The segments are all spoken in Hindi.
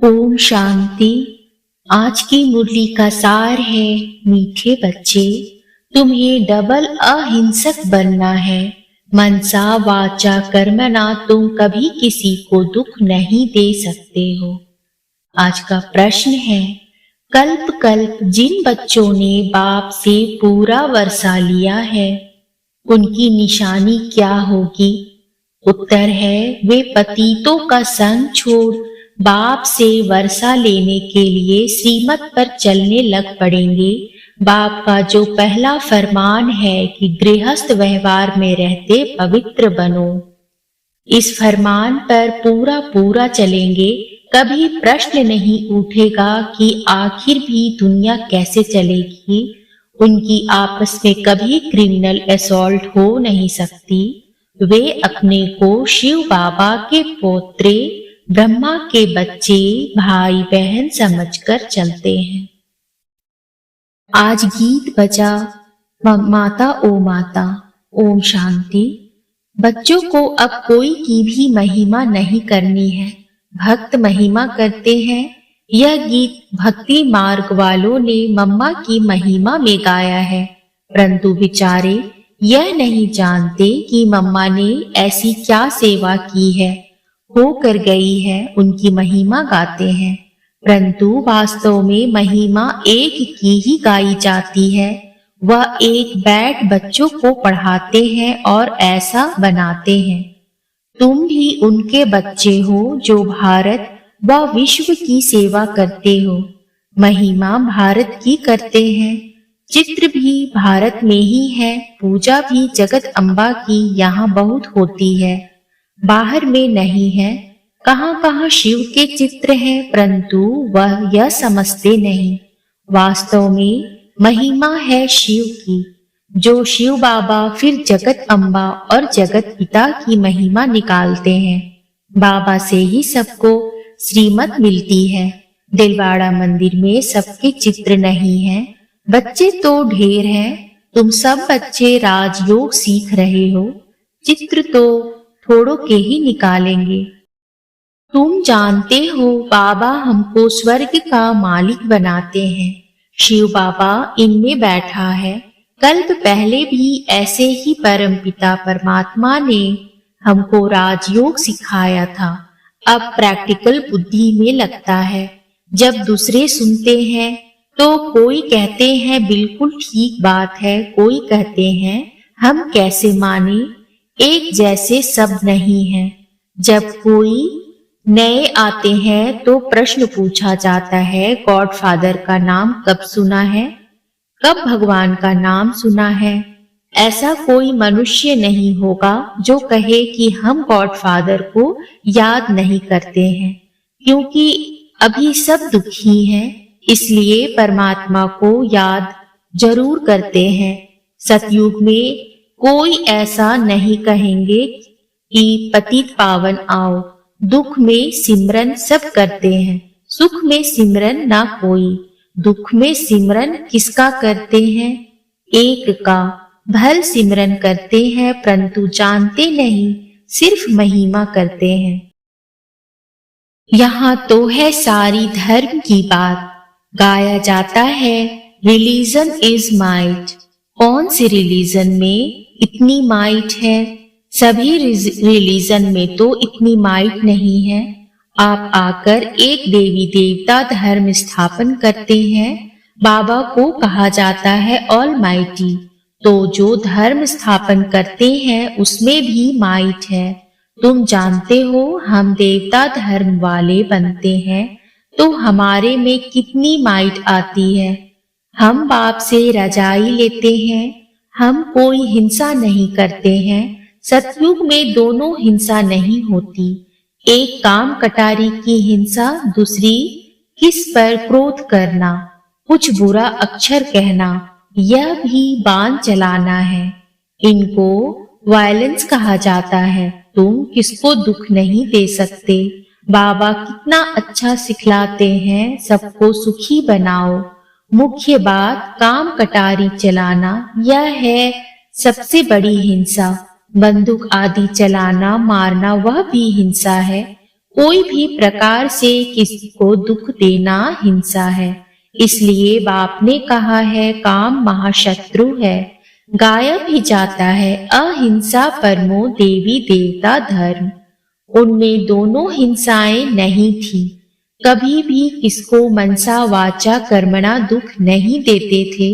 ओम शांति। आज की मुरली का सार है, मीठे बच्चे, तुम्हें डबल अहिंसक बनना है। मनसा वाचा कर्मणा तुम कभी किसी को दुख नहीं दे सकते हो। आज का प्रश्न है, कल्प कल्प जिन बच्चों ने बाप से पूरा वर्षा लिया है, उनकी निशानी क्या होगी? उत्तर है, वे पतितों का संग छोड़ बाप से वर्षा लेने के लिए श्रीमत पर चलने लग पड़ेंगे। बाप का जो पहला फरमान है कि गृहस्थ व्यवहार में रहते पवित्र बनो, इस फरमान पर पूरा पूरा चलेंगे। कभी प्रश्न नहीं उठेगा कि आखिर भी दुनिया कैसे चलेगी। उनकी आपस में कभी क्रिमिनल असॉल्ट हो नहीं सकती। वे अपने को शिव बाबा के पोत्रे, ब्रह्मा के बच्चे, भाई बहन समझकर चलते हैं। आज गीत बजा माता ओ माता। ओम शांति। बच्चों को अब कोई की भी महिमा नहीं करनी है, भक्त महिमा करते हैं। यह गीत भक्ति मार्ग वालों ने मम्मा की महिमा में गाया है, परंतु बेचारे यह नहीं जानते कि मम्मा ने ऐसी क्या सेवा की है, होकर गई है, उनकी महिमा गाते हैं। परंतु वास्तव में महिमा एक की ही गाई जाती है। वह एक बैठ बच्चों को पढ़ाते हैं और ऐसा बनाते हैं। तुम भी उनके बच्चे हो जो भारत व विश्व की सेवा करते हो। महिमा भारत की करते हैं, चित्र भी भारत में ही है, पूजा भी जगत अम्बा की यहाँ बहुत होती है, बाहर में नहीं है। कहाँ कहाँ शिव के चित्र हैं, परंतु वह यह समझते नहीं। वास्तव में महिमा है शिव की, जो शिव बाबा फिर जगत अम्बा और जगत पिता की महिमा निकालते हैं। बाबा से ही सबको श्रीमत मिलती है। दिलवाड़ा मंदिर में सबके चित्र नहीं है, बच्चे तो ढेर हैं। तुम सब बच्चे राजयोग सीख रहे हो, चित्र तो थोड़ों के ही निकालेंगे। तुम जानते हो बाबा हमको स्वर्ग का मालिक बनाते हैं। शिव बाबा इनमें बैठा है। कल्प पहले भी ऐसे ही परमपिता परमात्मा ने हमको राजयोग सिखाया था। अब प्रैक्टिकल बुद्धि में लगता है। जब दूसरे सुनते हैं तो कोई कहते हैं बिल्कुल ठीक बात है, कोई कहते हैं हम कैसे माने, एक जैसे सब नहीं है। जब कोई नए आते हैं तो प्रश्न पूछा जाता है, गॉड फादर का नाम कब सुना है, कब भगवान का नाम सुना है। ऐसा कोई मनुष्य नहीं होगा जो कहे कि हम गॉड फादर को याद नहीं करते हैं, क्योंकि अभी सब दुखी हैं, इसलिए परमात्मा को याद जरूर करते हैं। सतयुग में कोई ऐसा नहीं कहेंगे कि पतित पावन आओ। दुख में सिमरन सब करते हैं, सुख में सिमरन ना कोई। दुख में सिमरन किसका करते हैं? एक का। भल सिमरन करते हैं, परंतु जानते नहीं, सिर्फ महिमा करते हैं। यहाँ तो है सारी धर्म की बात। गाया जाता है रिलीजन इज माइट। कौन सी रिलीजन में इतनी माइट है? सभी रिलीजन में तो इतनी माइट नहीं है। आप आकर एक देवी देवता धर्म स्थापन करते हैं। बाबा को कहा जाता है ऑल माइटी, तो जो धर्म स्थापन करते हैं उसमें भी माइट है। तुम जानते हो हम देवता धर्म वाले बनते हैं तो हमारे में कितनी माइट आती है। हम बाप से रजाई लेते हैं, हम कोई हिंसा नहीं करते हैं। सतयुग में दोनों हिंसा नहीं होती। एक काम कटारी की हिंसा, दूसरी किस पर क्रोध करना, कुछ बुरा अक्षर कहना, यह भी बाण चलाना है। इनको वायलेंस कहा जाता है। तुम किसको दुख नहीं दे सकते। बाबा कितना अच्छा सिखलाते हैं, सबको सुखी बनाओ। मुख्य बात काम कटारी चलाना, यह है सबसे बड़ी हिंसा। बंदूक आदि चलाना, मारना, वह भी हिंसा है। कोई भी प्रकार से किसी को दुख देना हिंसा है। इसलिए बाप ने कहा है काम महाशत्रु है, गाया भी जाता है अहिंसा परमो देवी देवता धर्म। उनमें दोनों हिंसाएं नहीं थी, कभी भी किसको मनसा वाचा कर्मणा दुख नहीं देते थे।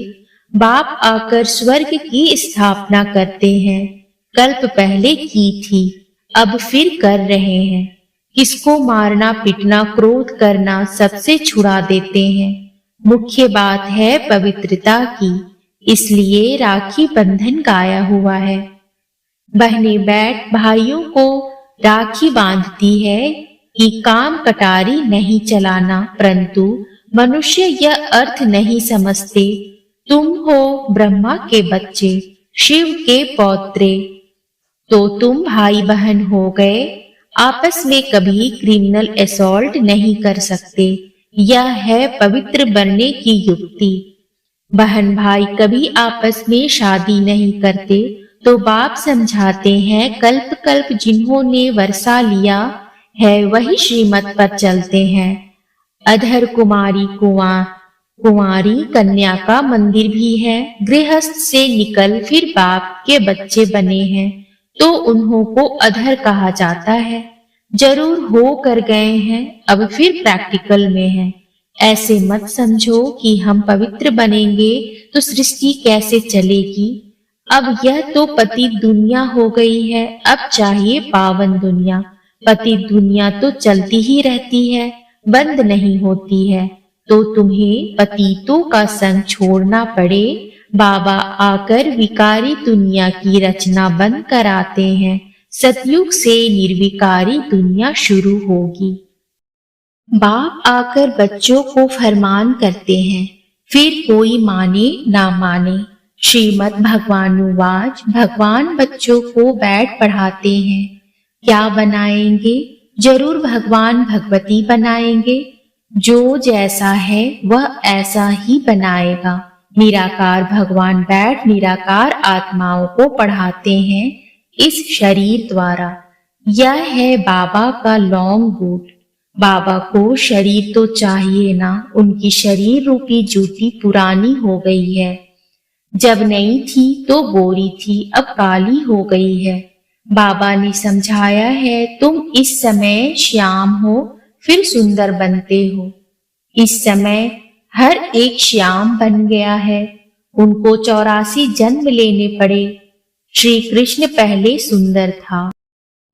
बाप आकर स्वर्ग की स्थापना करते हैं, कल्प पहले की थी, अब फिर कर रहे हैं। किसको मारना पिटना क्रोध करना सबसे छुड़ा देते हैं। मुख्य बात है पवित्रता की, इसलिए राखी बंधन गाया हुआ है। बहनें बैठ भाइयों को राखी बांधती है कि काम कटारी नहीं चलाना, परंतु मनुष्य यह अर्थ नहीं समझते। तुम हो ब्रह्मा के बच्चे, शिव के पौत्रे, तो तुम भाई बहन हो गए। आपस में कभी क्रिमिनल असॉल्ट नहीं कर सकते, यह है पवित्र बनने की युक्ति। बहन भाई कभी आपस में शादी नहीं करते, तो बाप समझाते हैं कल्प कल्प जिन्होंने वर्षा लिया है वही श्रीमत पर चलते हैं। अधर कुमारी कुंवारी कन्या का मंदिर भी है। गृहस्थ से निकल फिर बाप के बच्चे बने हैं, तो उन्हों को अधर कहा जाता है। जरूर हो कर गए हैं, अब फिर प्रैक्टिकल में है। ऐसे मत समझो कि हम पवित्र बनेंगे तो सृष्टि कैसे चलेगी। अब यह तो पति दुनिया हो गई है, अब चाहिए पावन दुनिया। पति दुनिया तो चलती ही रहती है, बंद नहीं होती है, तो तुम्हें पतितों का संग छोड़ना पड़े। बाबा आकर विकारी दुनिया की रचना बंद कराते हैं। सतयुग से निर्विकारी दुनिया शुरू होगी। बाप आकर बच्चों को फरमान करते हैं, फिर कोई माने ना माने। श्रीमद् भगवानुवाच, भगवान बच्चों को बैठ पढ़ाते हैं। क्या बनाएंगे? जरूर भगवान भगवती बनाएंगे। जो जैसा है वह ऐसा ही बनाएगा। निराकार भगवान बैठ निराकार आत्माओं को पढ़ाते हैं इस शरीर द्वारा। यह है बाबा का लॉन्ग बूट। बाबा को शरीर तो चाहिए ना, उनकी शरीर रूपी जूती पुरानी हो गई है। जब नई थी तो गोरी थी, अब काली हो गई है। बाबा ने समझाया है तुम इस समय श्याम हो, फिर सुंदर बनते हो। इस समय हर एक श्याम बन गया है। उनको 84 जन्म लेने पड़े। श्री कृष्ण पहले सुंदर था,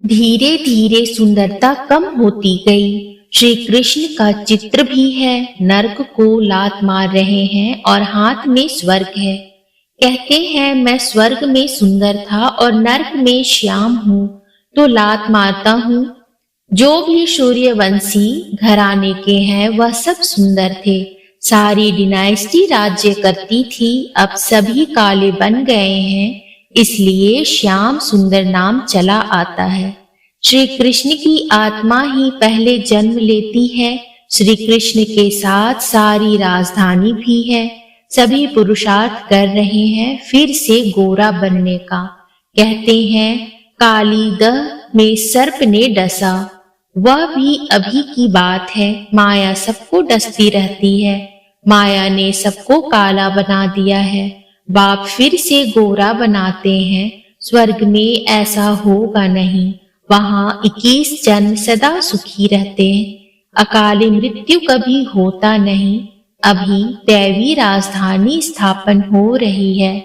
धीरे धीरे सुंदरता कम होती गई। श्री कृष्ण का चित्र भी है, नरक को लात मार रहे हैं और हाथ में स्वर्ग है। कहते हैं मैं स्वर्ग में सुंदर था और नरक में श्याम हूँ, तो लात मारता हूँ। जो भी सूर्यवंशी घराने के हैं वह सब सुंदर थे। सारी डिनाइस्टी राज्य करती थी, अब सभी काले बन गए हैं, इसलिए श्याम सुंदर नाम चला आता है। श्री कृष्ण की आत्मा ही पहले जन्म लेती है। श्री कृष्ण के साथ सारी राजधानी भी है। सभी पुरुषार्थ कर रहे हैं फिर से गोरा बनने का। कहते हैं काली दह में सर्प ने डसा, वह भी अभी की बात है। माया सबको डसती रहती है, माया ने सबको काला बना दिया है। बाप फिर से गोरा बनाते हैं। स्वर्ग में ऐसा होगा नहीं, वहां 21 जन्म सदा सुखी रहते हैं। अकाली मृत्यु कभी होता नहीं। अभी दैवी राजधानी स्थापन हो रही है।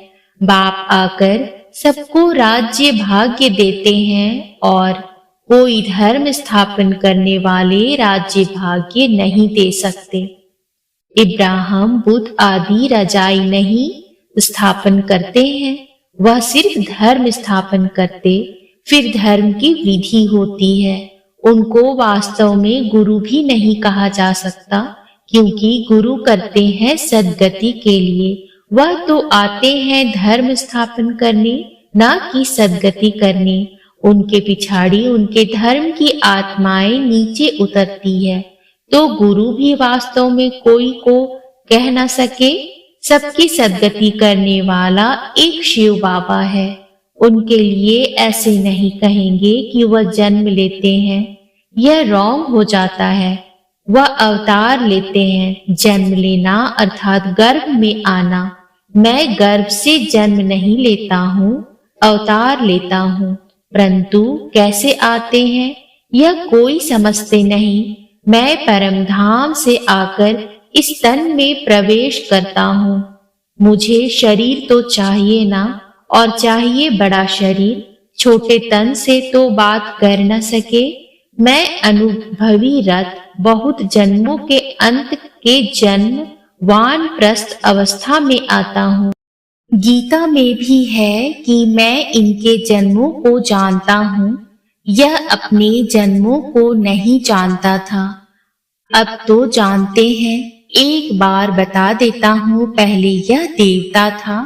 बाप आकर सबको राज्य भाग्य देते हैं और कोई धर्म स्थापन करने वाले राज्य भाग्य नहीं दे सकते। इब्राहिम बुद्ध आदि रजाई नहीं स्थापन करते हैं, वह सिर्फ धर्म स्थापन करते। फिर धर्म की विधि होती है। उनको वास्तव में गुरु भी नहीं कहा जा सकता, क्योंकि गुरु करते हैं सद्गति के लिए। वह तो आते हैं धर्म स्थापन करने, ना कि सद्गति करने। उनके पिछाड़ी उनके धर्म की आत्माएं नीचे उतरती है, तो गुरु भी वास्तव में कोई को कह न सके। सबकी सद्गति करने वाला एक शिव बाबा है। उनके लिए ऐसे नहीं कहेंगे कि वह जन्म लेते हैं। यह रॉन्ग हो जाता है। वह अवतार लेते हैं। जन्म लेना अर्थात गर्भ में आना। मैं गर्भ से जन्म नहीं लेता हूँ, अवतार लेता हूँ। परंतु कैसे आते हैं यह कोई समझते नहीं। मैं परमधाम से आकर इस तन में प्रवेश करता हूँ। मुझे शरीर तो चाहिए ना, और चाहिए बड़ा शरीर। छोटे तन से तो बात कर न सके। मैं अनुभवी रथ बहुत जन्मों के अंत के जन्म वानप्रस्थ अवस्था में आता हूँ। गीता में भी है कि मैं इनके जन्मों को जानता हूँ। यह अपने जन्मों को नहीं जानता था, अब तो जानते हैं। एक बार बता देता हूँ, पहले यह देवता था।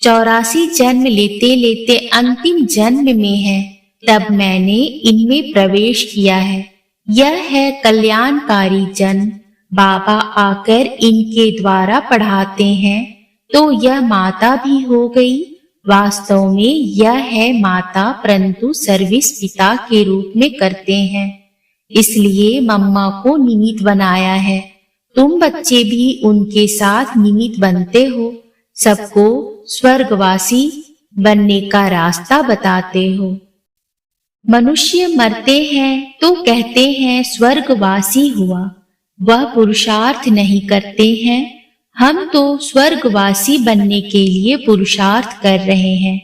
84 जन्म लेते लेते अंतिम जन्म में है, तब मैंने इनमें प्रवेश किया है। यह है कल्याणकारी जन्म। बाबा आकर इनके द्वारा पढ़ाते हैं, तो यह माता भी हो गई। वास्तव में यह है माता, परंतु सर्विस पिता के रूप में करते हैं, इसलिए मम्मा को निमित्त बनाया है। तुम बच्चे भी उनके साथ निमित्त बनते हो, सबको स्वर्गवासी बनने का रास्ता बताते हो। मनुष्य मरते हैं तो कहते हैं स्वर्गवासी हुआ, वह पुरुषार्थ नहीं करते हैं। हम तो स्वर्गवासी बनने के लिए पुरुषार्थ कर रहे हैं।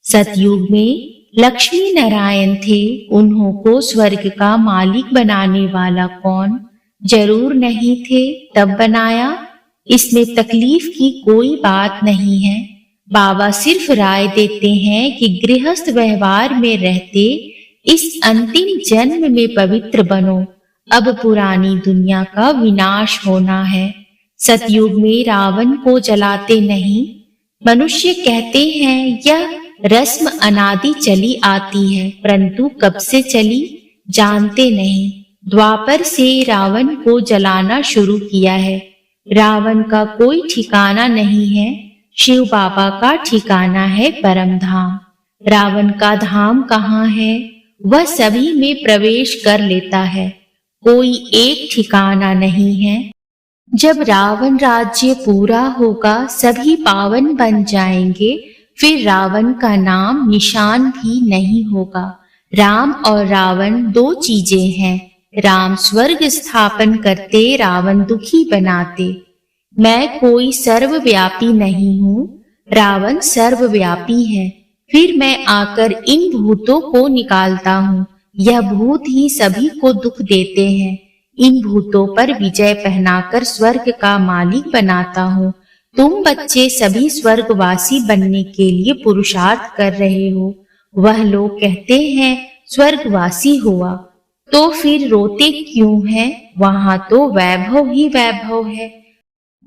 सतयुग में लक्ष्मी नारायण थे, उन्हों को स्वर्ग का मालिक बनाने वाला कौन? जरूर नहीं थे, तब बनाया। इसमें तकलीफ की कोई बात नहीं है। बाबा सिर्फ राय देते हैं कि गृहस्थ व्यवहार में रहते इस अंतिम जन्म में पवित्र बनो। अब पुरानी दुनिया का विनाश होना है। सतयुग में रावण को जलाते नहीं। मनुष्य कहते हैं यह रस्म अनादि चली आती है, परंतु कब से चली जानते नहीं। द्वापर से रावण को जलाना शुरू किया है। रावण का कोई ठिकाना नहीं है, शिव बाबा का ठिकाना है परम धाम। रावण का धाम कहाँ है? वह सभी में प्रवेश कर लेता है, कोई एक ठिकाना नहीं है। जब रावण राज्य पूरा होगा, सभी पावन बन जाएंगे, फिर रावण का नाम निशान भी नहीं होगा। राम और रावण दो चीजें हैं। राम स्वर्ग स्थापन करते, रावण दुखी बनाते। मैं कोई सर्वव्यापी नहीं हूँ, रावण सर्वव्यापी है। फिर मैं आकर इन भूतों को निकालता हूँ। यह भूत ही सभी को दुख देते हैं। इन भूतों पर विजय पहनाकर स्वर्ग का मालिक बनाता हूँ। तुम बच्चे सभी स्वर्गवासी बनने के लिए पुरुषार्थ कर रहे हो। वह लोग कहते हैं स्वर्गवासी हुआ, तो फिर रोते क्यों हैं? वहां तो वैभव ही वैभव है।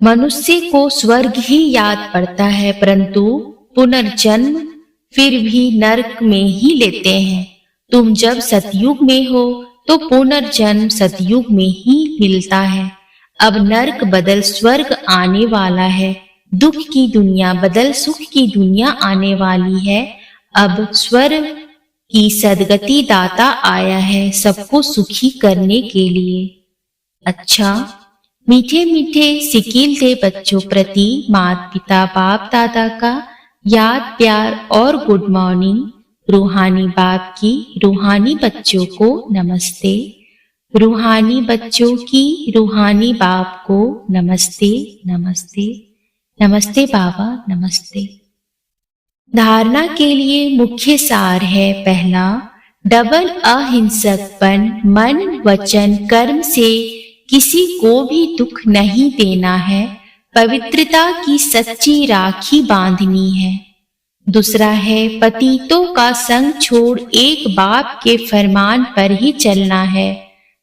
मनुष्य को स्वर्ग ही याद पड़ता है, परंतु पुनर्जन्म फिर भी नरक में ही लेते हैं। तुम जब सतयुग में हो तो पुनर्जन्म सतयुग में ही मिलता है। अब नरक बदल स्वर्ग आने वाला है, दुख की दुनिया बदल सुख की दुनिया आने वाली है। अब स्वर्ग की सदगति दाता आया है, सबको सुखी करने के लिए। अच्छा, मीठे मीठे सिकील दे बच्चों प्रति माता पिता बाप दादा का याद प्यार और गुड मॉर्निंग। रूहानी बाप की रूहानी बच्चों को नमस्ते। रूहानी बच्चों की रूहानी बाप को नमस्ते नमस्ते नमस्ते बाबा नमस्ते। धारणा के लिए मुख्य सार है, पहला, डबल अहिंसकपन, मन वचन कर्म से किसी को भी दुख नहीं देना है, पवित्रता की सच्ची राखी बांधनी है। दूसरा है, पतितों का संग छोड़ एक बाप के फरमान पर ही चलना है।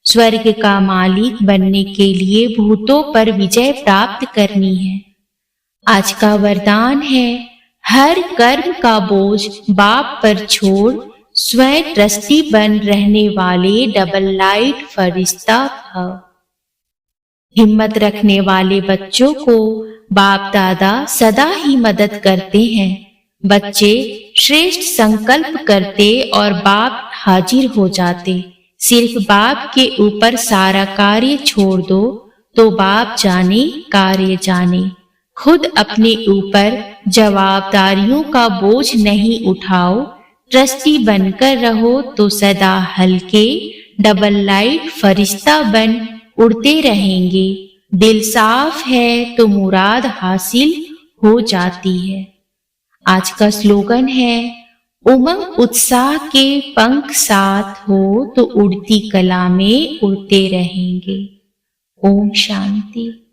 स्वर्ग का मालिक बनने के लिए भूतों पर विजय प्राप्त करनी है। आज का वरदान है, हर कर्म का बोझ बाप पर छोड़ स्वयं ट्रस्टी बन रहने वाले डबल लाइट फरिश्ता भव। हिम्मत रखने वाले बच्चों को बाप दादा सदा ही मदद करते हैं। बच्चे श्रेष्ठ संकल्प करते और बाप हाजिर हो जाते। सिर्फ बाप के ऊपर सारा कार्य छोड़ दो तो बाप जाने कार्य जाने। खुद अपने ऊपर जवाबदारियों का बोझ नहीं उठाओ, ट्रस्टी बनकर रहो तो सदा हल्के डबल लाइट फरिश्ता बन उड़ते रहेंगे। दिल साफ है तो मुराद हासिल हो जाती है। आज का स्लोगन है, उमंग उत्साह के पंख साथ हो तो उड़ती कला में उड़ते रहेंगे। ओम शांति।